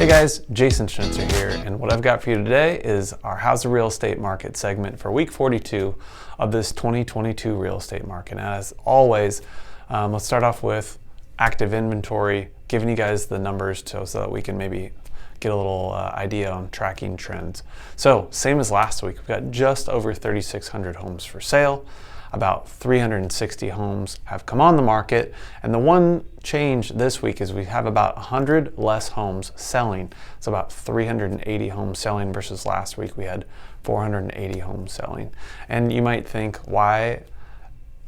Hey guys, Jason Schnitzer here, and what I've got for you today is our How's the Real Estate Market segment for week 42 of this 2022 real estate market. And as always, let's start off with active inventory, giving you guys the numbers so that we can maybe get a little idea on tracking trends. So same as last week, we've got just over 3,600 homes for sale. About 360 homes have come on the market, and the one change this week is we have about 100 less homes selling. It's about 380 homes selling versus last week we had 480 homes selling. And you might think, why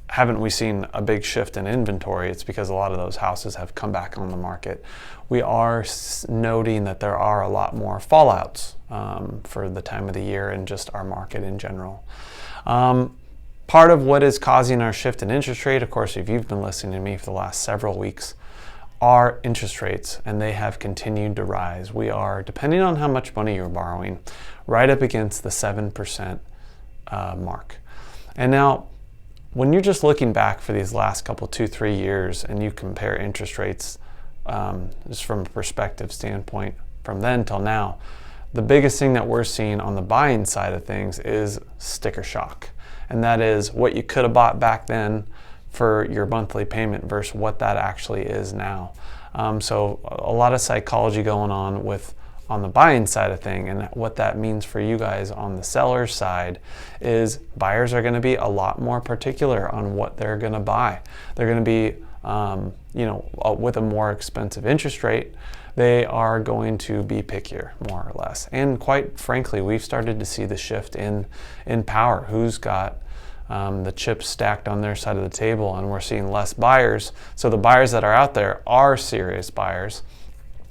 haven't we seen a big shift in inventory? It's because a lot of those houses have come back on the market. We are noting that there are a lot more fallouts for the time of the year and just our market in general. Part of what is causing our shift in interest rate, of course, if you've been listening to me for the last several weeks, are interest rates, and they have continued to rise. We are, depending on how much money you're borrowing, right up against the 7% mark. And now, when you're just looking back for these last couple, 2-3 years, and you compare interest rates just from a perspective standpoint from then till now, the biggest thing that we're seeing on the buying side of things is sticker shock. And that is what you could have bought back then for your monthly payment versus what that actually is now. So a lot of psychology going on the buying side of thing, and what that means for you guys on the seller's side is buyers are going to be a lot more particular on what they're going to buy. They're going to be, with a more expensive interest rate, they are going to be pickier, more or less. And quite frankly, we've started to see the shift in power. Who's got the chips stacked on their side of the table, and we're seeing less buyers. So the buyers that are out there are serious buyers,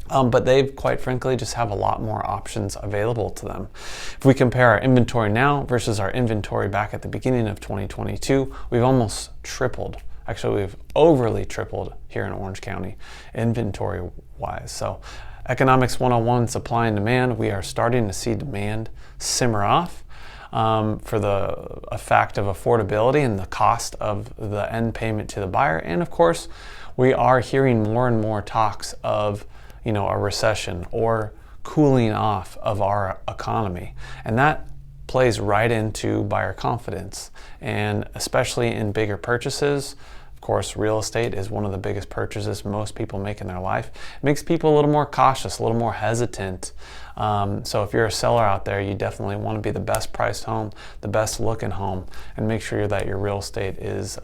but they quite frankly just have a lot more options available to them. If we compare our inventory now versus our inventory back at the beginning of 2022, we've almost tripled. Actually, we've overly tripled here in Orange County inventory-wise. So economics 101, supply and demand, we are starting to see demand simmer off for the fact of affordability and the cost of the end payment to the buyer. And of course, we are hearing more and more talks of a recession or cooling off of our economy. And that plays right into buyer confidence, and especially in bigger purchases. Of course, real estate is one of the biggest purchases most people make in their life. It makes people a little more cautious, a little more hesitant. So if you're a seller out there, you definitely want to be the best priced home, the best looking home, and make sure that your real estate is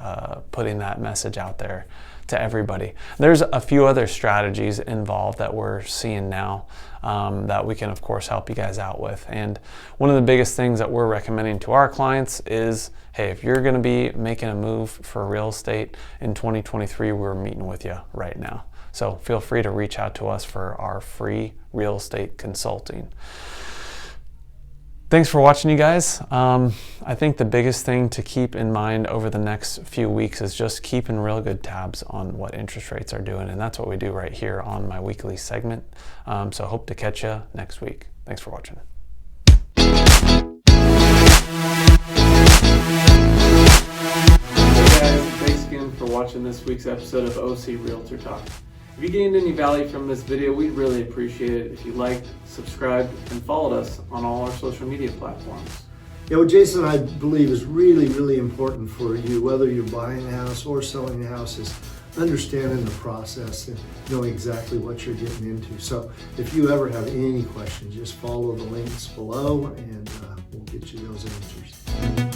putting that message out there to everybody. There's a few other strategies involved that we're seeing now that we can of course help you guys out with. And one of the biggest things that we're recommending to our clients is, hey, if you're going to be making a move for real estate in 2023, we're meeting with you right now. So feel free to reach out to us for our free real estate consulting. Thanks for watching, you guys. I think the biggest thing to keep in mind over the next few weeks is just keeping real good tabs on what interest rates are doing, and that's what we do right here on my weekly segment. So hope to catch you next week. Thanks for watching. Hey guys, thanks again for watching this week's episode of O.C Realtor Talk. If you gained any value from this video, we'd really appreciate it if you liked, subscribed, and followed us on all our social media platforms. Yeah, what Jason I believe is really, really important for you, whether you're buying a house or selling a house, is understanding the process and knowing exactly what you're getting into. So if you ever have any questions, just follow the links below and we'll get you those answers.